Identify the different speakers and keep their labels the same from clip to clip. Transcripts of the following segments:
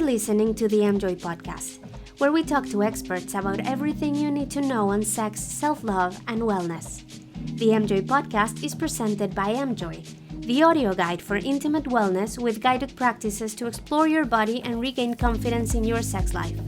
Speaker 1: listening to the Emjoy podcast, where we talk to experts about everything you need to know on sex, self-love, and wellness. The Emjoy podcast is presented by Emjoy, the audio guide for intimate wellness with guided practices to explore your body and regain confidence in your sex life.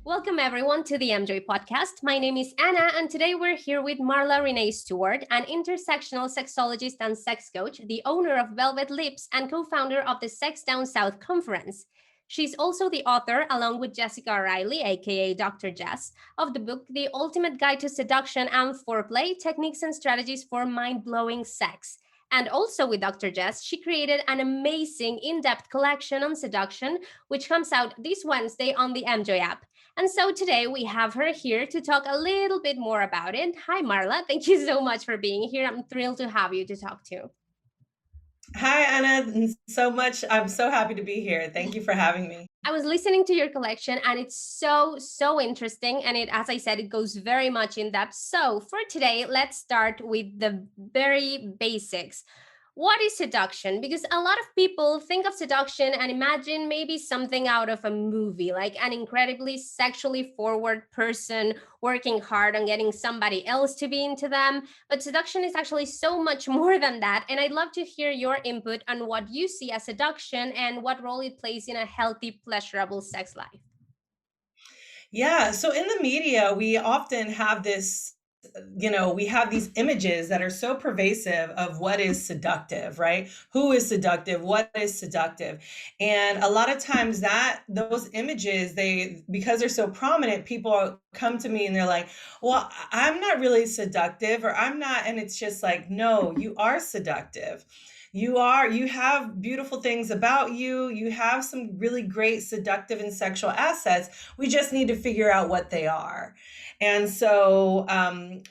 Speaker 1: Welcome everyone to the Emjoy podcast. My name is Anna, and today we're here with Marla Renee Stewart, an intersectional sexologist and sex coach, the owner of Velvet Lips, and co-founder of the Sex Down South conference. She's also the author, along with Jessica O'Reilly, aka Dr. Jess, of the book The Ultimate Guide to Seduction and Foreplay: Techniques and Strategies for Mind-Blowing Sex. And also with Dr. Jess, she created an amazing in-depth collection on seduction, which comes out this Wednesday on the Emjoy app. And so today we have her here to talk a little bit more about it. Hi, Marla. Thank you so much for being here. I'm thrilled to have you to talk to.
Speaker 2: Hi, Anna. So much. I'm so happy to be here. Thank you for having me.
Speaker 1: I was listening to your collection and it's so interesting. And as I said, it goes very much in depth. So for today, let's start with the very basics. What is seduction? Because a lot of people think of seduction and imagine maybe something out of a movie, like an incredibly sexually forward person working hard on getting somebody else to be into them. But seduction is actually so much more than that. And I'd love to hear your input on what you see as seduction and what role it plays in a healthy, pleasurable sex life.
Speaker 2: Yeah. So in the media, we often have this, we have these images that are so pervasive of what is seductive, right? Who is seductive? What is seductive? And a lot of times those images, because they're so prominent, people come to me and they're like, well, I'm not really seductive, or I'm not. And it's just like, no, you are seductive. You have beautiful things about you. You have some really great seductive and sexual assets. We just need to figure out what they are. And so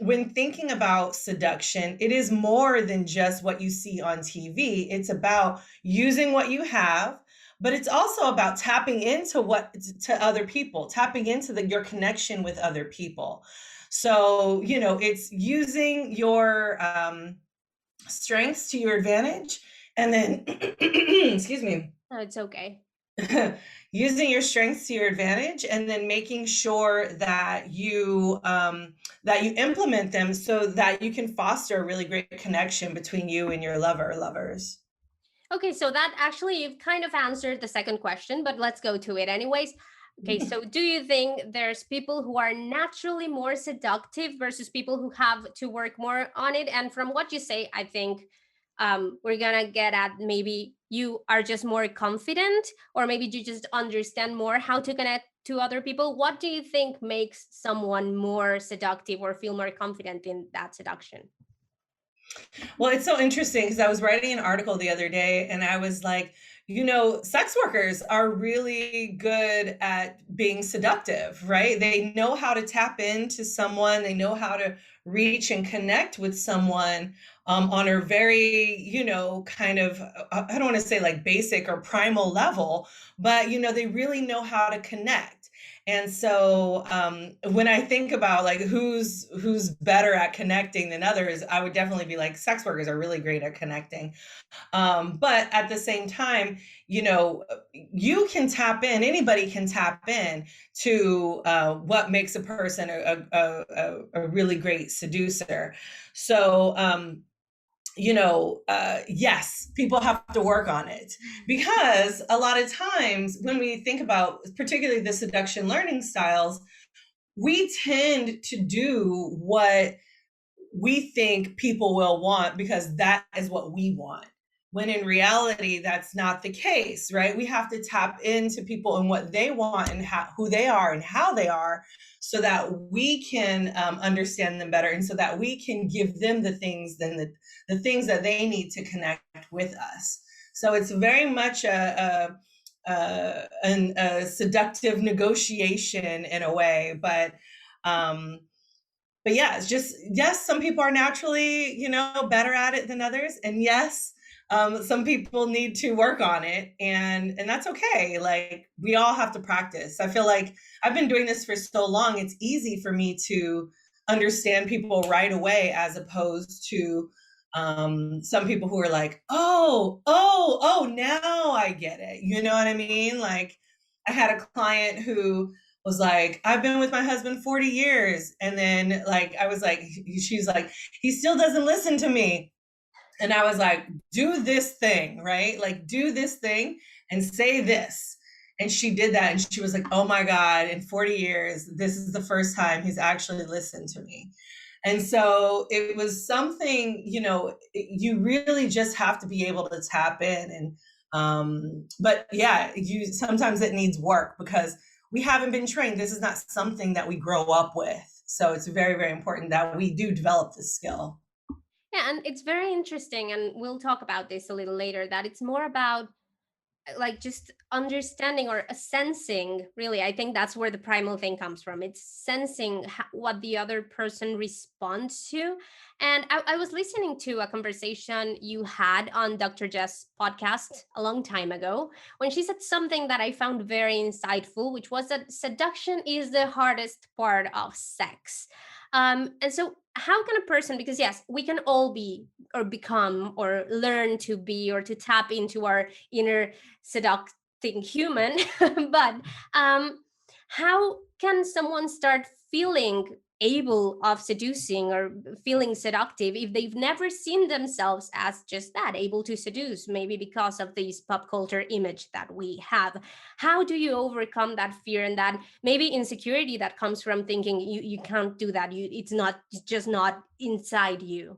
Speaker 2: when thinking about seduction, it is more than just what you see on TV. It's about using what you have, but it's also about tapping into other people, tapping into your connection with other people. So, it's using your strengths to your advantage, and then excuse me.
Speaker 1: Oh, it's okay.
Speaker 2: Using your strengths to your advantage, and then making sure that you implement them so that you can foster a really great connection between you and your lover or lovers.
Speaker 1: Okay, so that actually, you've kind of answered the second question, but let's go to it anyways. Okay, so do you think there's people who are naturally more seductive versus people who have to work more on it? And from what you say, I think we're gonna get at maybe you are just more confident, or maybe you just understand more how to connect to other people. What do you think makes someone more seductive or feel more confident in that seduction?
Speaker 2: Well, it's so interesting because I was writing an article the other day and I was like, sex workers are really good at being seductive, right? They know how to tap into someone. They know how to reach and connect with someone on a very, kind of, I don't want to say like basic or primal level, but, they really know how to connect. And so when I think about like who's better at connecting than others, I would definitely be like, sex workers are really great at connecting. But at the same time, you can tap in, anybody can tap in to what makes a person a really great seducer. So, yes, people have to work on it, because a lot of times when we think about particularly the seduction learning styles, we tend to do what we think people will want because that is what we want. When in reality, that's not the case, right? We have to tap into people and what they want and who they are and how they are, so that we can understand them better, and so that we can give them the things that they need to connect with us. So it's very much a seductive negotiation in a way, but yeah, it's just, yes, some people are naturally, better at it than others. And yes, some people need to work on it, and that's okay. Like, we all have to practice. I feel like I've been doing this for so long. It's easy for me to understand people right away, as opposed to, some people who are like, oh, now I get it. You know what I mean? Like, I had a client who was like, I've been with my husband 40 years. And then, like, I was like, she's like, he still doesn't listen to me. And I was like, do this thing, right? Like, do this thing and say this. And she did that. And she was like, oh my God, in 40 years, this is the first time he's actually listened to me. And so it was something, you really just have to be able to tap in. And, but yeah, sometimes it needs work because we haven't been trained. This is not something that we grow up with. So it's very, very important that we do develop this skill.
Speaker 1: Yeah, and it's very interesting, and we'll talk about this a little later, that it's more about like just understanding or sensing. Really, I think that's where the primal thing comes from. It's sensing what the other person responds to. And I was listening to a conversation you had on Dr. Jess' podcast a long time ago, when she said something that I found very insightful, which was that seduction is the hardest part of sex. And so how can a person, because yes, we can all be or become or learn to be or to tap into our inner seducting human, but how can someone start feeling able of seducing or feeling seductive if they've never seen themselves as just that, able to seduce, maybe because of this pop culture image that we have? How do you overcome that fear and that maybe insecurity that comes from thinking you can't do that, it's just not inside you?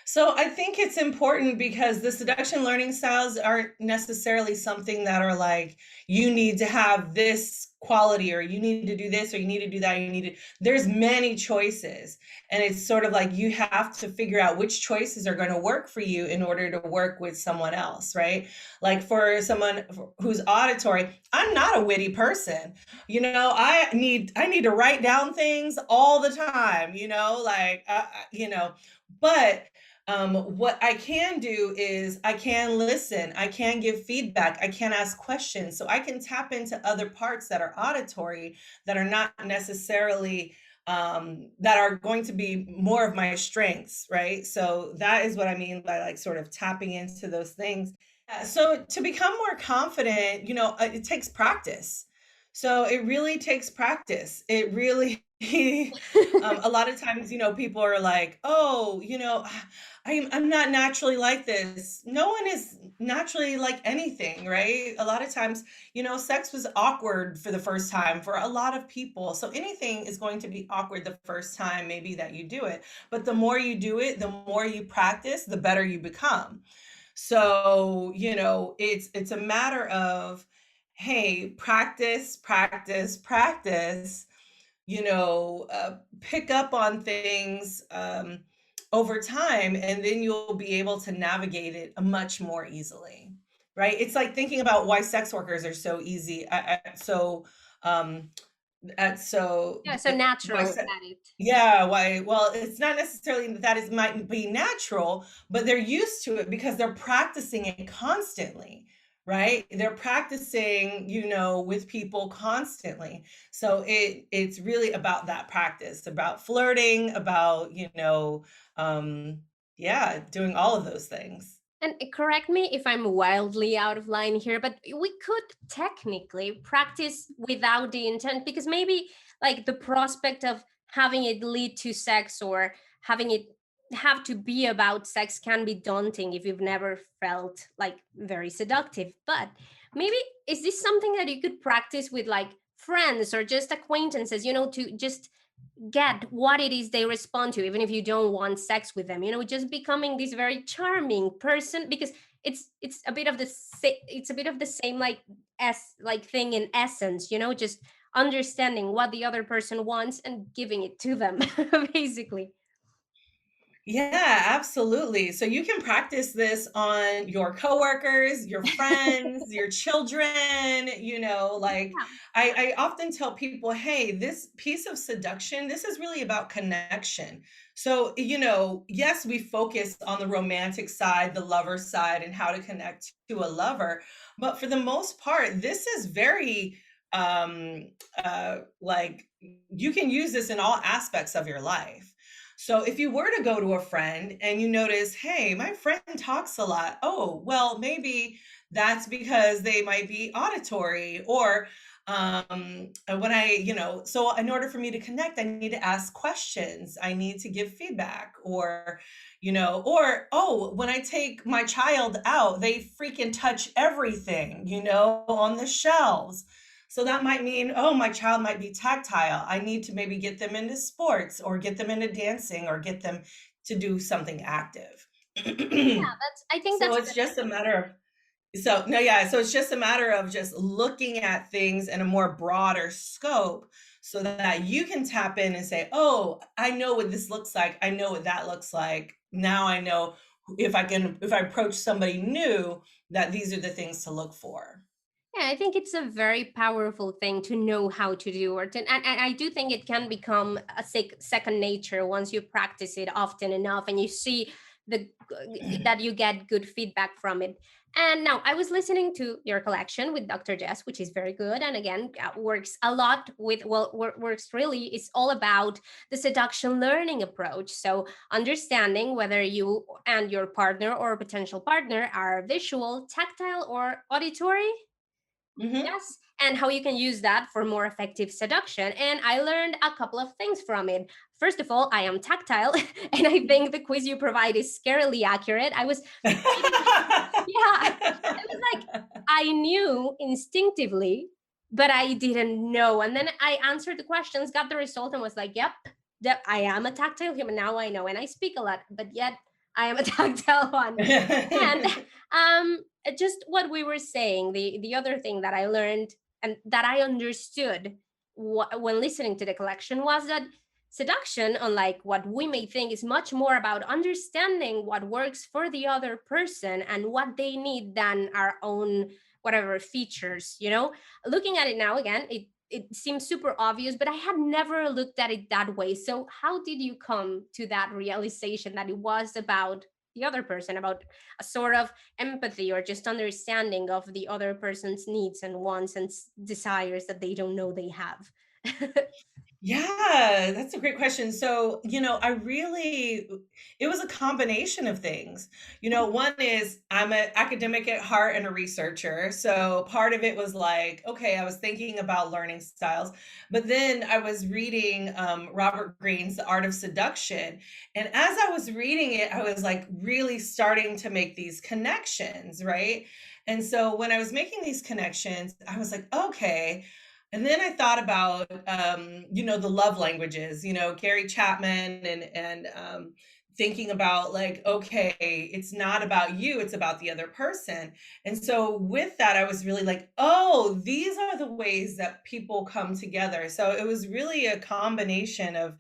Speaker 2: So I think it's important because the seduction learning styles aren't necessarily something that are like, you need to have this quality or you need to do this or you need to do that. There's many choices. And it's sort of like you have to figure out which choices are going to work for you in order to work with someone else, right? Like for someone who's auditory, I'm not a witty person. I need to write down things all the time, but what I can do is I can listen, I can give feedback, I can ask questions. So I can tap into other parts that are auditory that are not necessarily, that are going to be more of my strengths, right? So that is what I mean by like sort of tapping into those things. So to become more confident, it takes practice. So it really takes practice. It really, a lot of times, people are like, oh, I'm not naturally like this. No one is naturally like anything, right? A lot of times, sex was awkward for the first time for a lot of people. So anything is going to be awkward the first time, maybe that you do it. But the more you do it, the more you practice, the better you become. So, it's a matter of, hey, practice, practice, practice, pick up on things over time, and then you'll be able to navigate it much more easily, right? It's like thinking about why sex workers are so easy. Um,
Speaker 1: Yeah, so
Speaker 2: why
Speaker 1: natural at it.
Speaker 2: yeah, why? Well, it's not necessarily that it might be natural, but they're used to it because they're practicing it constantly, right? They're practicing, with people constantly. So it's really about that practice, about flirting, about, yeah, doing all of those things.
Speaker 1: And correct me if I'm wildly out of line here, but we could technically practice without the intent, because maybe like the prospect of having it lead to sex or having it have to be about sex can be daunting if you've never felt like very seductive. But maybe is this something that you could practice with like friends or just acquaintances, to just get what it is they respond to, even if you don't want sex with them, just becoming this very charming person, because it's a bit of the it's a bit of the same like like thing in essence, just understanding what the other person wants and giving it to them basically.
Speaker 2: Yeah, absolutely. So you can practice this on your coworkers, your friends, your children, like I often tell people, hey, this piece of seduction, this is really about connection. So, yes, we focus on the romantic side, the lover side, and how to connect to a lover. But for the most part, this is very like you can use this in all aspects of your life. So if you were to go to a friend and you notice, hey, my friend talks a lot. Oh, well, maybe that's because they might be auditory or when so in order for me to connect, I need to ask questions. I need to give feedback or oh, when I take my child out, they freaking touch everything, on the shelves. So that might mean, oh, my child might be tactile. I need to maybe get them into sports or get them into dancing or get them to do something active.
Speaker 1: That's, I think
Speaker 2: So
Speaker 1: that's
Speaker 2: it's just a matter of so no, yeah, so it's just a matter of just looking at things in a more broader scope so that you can tap in and say, "Oh, I know what this looks like. I know what that looks like. Now I know if I approach somebody new, that these are the things to look for."
Speaker 1: Yeah, I think it's a very powerful thing to know how to do, and I do think it can become a second nature once you practice it often enough, and you see the that you get good feedback from it. And now I was listening to your collection with Dr. Jess, which is very good, and again works a lot with works really. It's all about the seduction learning approach. So understanding whether you and your partner or potential partner are visual, tactile, or auditory.
Speaker 2: Mhm.
Speaker 1: Yes, and how you can use that for more effective seduction. And I learned a couple of things from it. First of all, I am tactile, and I think the quiz you provide is scarily accurate. I was pretty, yeah, it was like I knew instinctively, but I didn't know. And then I answered the questions, got the result, and was like, yep, that I am a tactile human. Now I know, and I speak a lot, but yet I am a tactile one. And just what we were saying, the other thing that I learned and that I understood when listening to the collection was that seduction, unlike what we may think, is much more about understanding what works for the other person and what they need than our own whatever features. Looking at it now again, it seems super obvious, but I had never looked at it that way. So how did you come to that realization that it was about the other person, about a sort of empathy or just understanding of the other person's needs and wants and desires that they don't know they have?
Speaker 2: Yeah, that's a great question. So, it was a combination of things. One is I'm an academic at heart and a researcher. So, part of it was like, okay, I was thinking about learning styles, but then I was reading Robert Greene's The Art of Seduction. And as I was reading it, I was like really starting to make these connections, right? And so, when I was making these connections, I was like, okay. And then I thought about, the love languages, Gary Chapman and thinking about like, okay, it's not about you, it's about the other person. And so with that, I was really like, oh, these are the ways that people come together. So it was really a combination of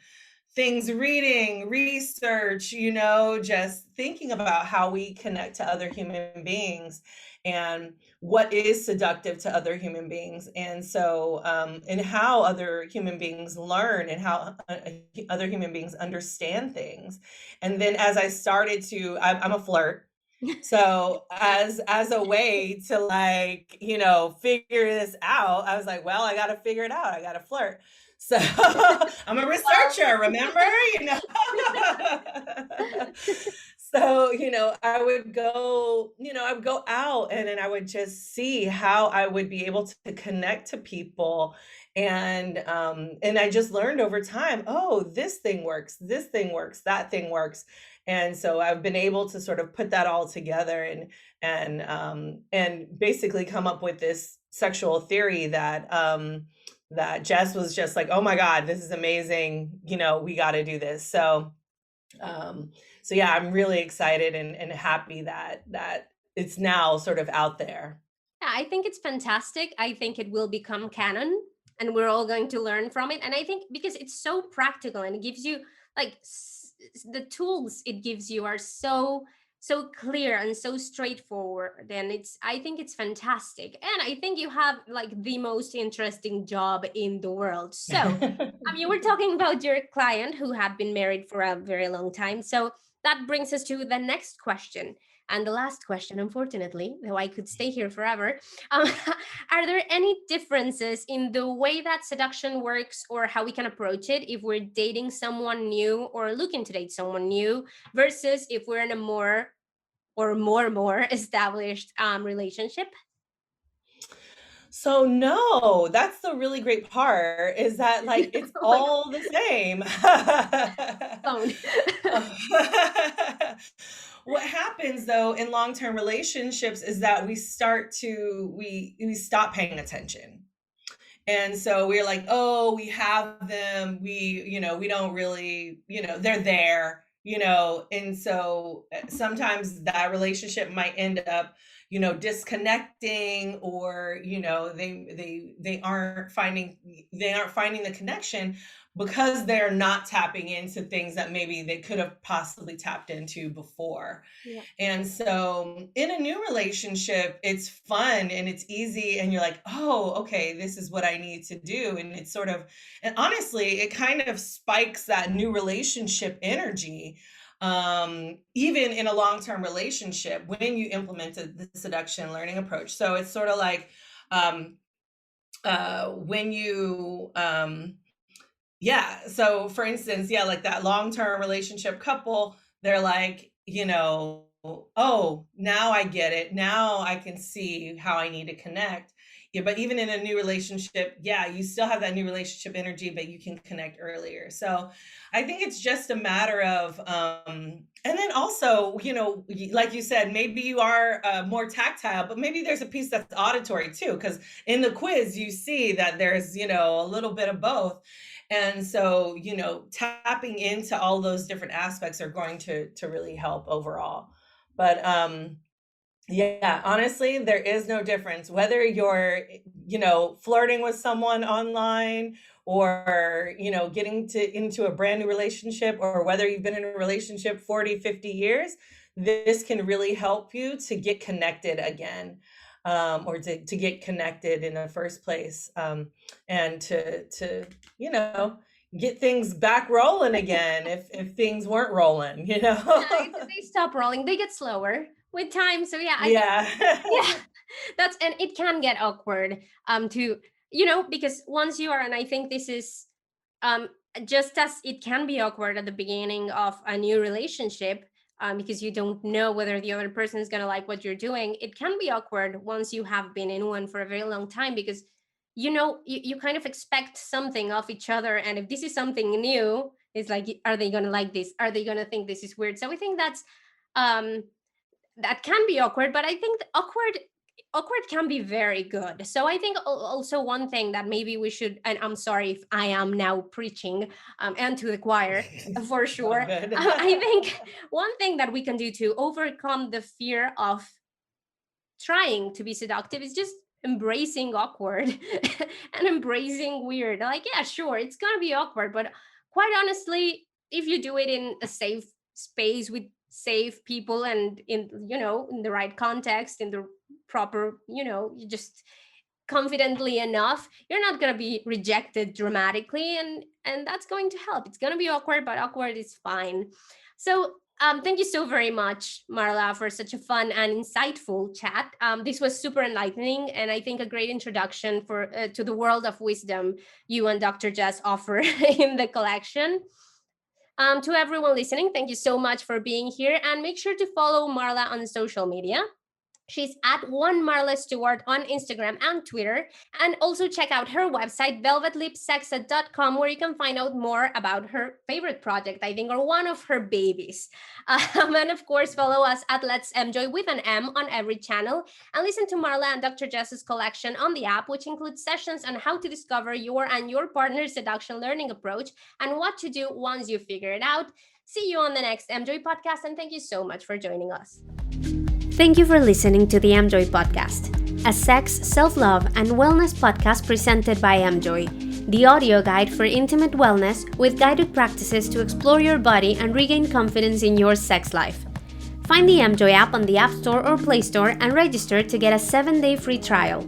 Speaker 2: things, reading, research, just thinking about how we connect to other human beings and what is seductive to other human beings. And so, and how other human beings learn and how other human beings understand things. And then as I started to, I'm a flirt. So as a way to like, figure this out, I was like, well, I got to figure it out. I got to flirt. So I'm a
Speaker 1: Well,
Speaker 2: researcher, remember? You know. So, I would go out and then I would just see how I would be able to connect to people. And I just learned over time, oh, this thing works, that thing works. And so I've been able to sort of put that all together and basically come up with this sexual theory that Jess was just like, oh my God, this is amazing. We got to do this. Um, so yeah, I'm really excited and happy that it's now sort of out there.
Speaker 1: yeah, I think it's fantastic. I think it will become canon and we're all going to learn from it. And I think because it's so practical and it gives you like the tools it gives you are so clear and so straightforward, and I think it's fantastic, and I think you have like the most interesting job in the world. So you were talking about your client who had been married for a very long time, so that brings us to the next question. And the last question, unfortunately, though I could stay here forever, um, are there any differences in the way that seduction works or how we can approach it if we're dating someone new or looking to date someone new versus if we're in a more established relationship?
Speaker 2: So no, that's the really great part is that like it's
Speaker 1: Oh my
Speaker 2: all the same.
Speaker 1: phone.
Speaker 2: What happens though in long-term relationships is that we stop paying attention. And so we're like, oh, we have them. We don't really, they're there, And so sometimes that relationship might end up, disconnecting, or, they aren't finding the connection because they're not tapping into things that maybe they could have possibly tapped into before.
Speaker 1: Yeah.
Speaker 2: And so in a new relationship, it's fun and it's easy. And you're like, oh, okay, this is what I need to do. And it's sort of, and honestly, it kind of spikes that new relationship energy. Even in a long-term relationship, when you implemented the seduction learning approach. So it's sort of like, when you, yeah. So for instance, yeah, like that long-term relationship couple, they're like, oh, now I get it. Now I can see how I need to connect. Yeah, but even in a new relationship, yeah, you still have that new relationship energy, but you can connect earlier. So I think it's just a matter of, and then also, like you said, maybe you are more tactile, but maybe there's a piece that's auditory too, because in the quiz, you see that there's, a little bit of both. And so, tapping into all those different aspects are going to really help overall. But yeah, honestly, there is no difference whether you're, flirting with someone online, or, getting into a brand new relationship, or whether you've been in a relationship 40, 50 years, this can really help you to get connected again, or to get connected in the first place, and to, get things back rolling again if things weren't rolling,
Speaker 1: Yeah, if they stop rolling, they get slower with time. So yeah, I think
Speaker 2: Yeah.
Speaker 1: yeah, that's and it can get awkward to because once you are, and I think this is um just as it can be awkward at the beginning of a new relationship, because you don't know whether the other person is going to like what you're doing. It can be awkward once you have been in one for a very long time, because you kind of expect something of each other, and if this is something new, it's like, are they going to like this? Are they going to think this is weird? So I think um that can be awkward, but I think awkward can be very good. So I think also one thing that maybe we should, and I'm sorry if I am now preaching and to the choir, for
Speaker 2: It's all
Speaker 1: sure.
Speaker 2: good.
Speaker 1: I think one thing that we can do to overcome the fear of trying to be seductive is just embracing awkward and embracing weird. Like, yeah, sure, it's gonna be awkward, but quite honestly, if you do it in a safe space with safe people and in the right context, in the proper, you just confidently enough, you're not going to be rejected dramatically, and that's going to help. It's going to be awkward, but awkward is fine. So thank you so very much, Marla, for such a fun and insightful chat. This was super enlightening, and I think a great introduction for to the world of wisdom you and Dr. Jess offer in the collection. To everyone listening, thank you so much for being here, and make sure to follow Marla on social media. She's at one Marla Stewart on Instagram and Twitter. And also check out her website, velvetlipsexa.com, where you can find out more about her favorite project, I think, or one of her babies. And of course, follow us at Let's Emjoy with an M on every channel. And listen to Marla and Dr. Jess's collection on the app, which includes sessions on how to discover your and your partner's seduction learning approach and what to do once you figure it out. See you on the next Emjoy podcast, and thank you so much for joining us. Thank you for listening to the Emjoy podcast, a sex, self-love, and wellness podcast presented by Emjoy, the audio guide for intimate wellness with guided practices to explore your body and regain confidence in your sex life. Find the Emjoy app on the App Store or Play Store and register to get a 7-day free trial.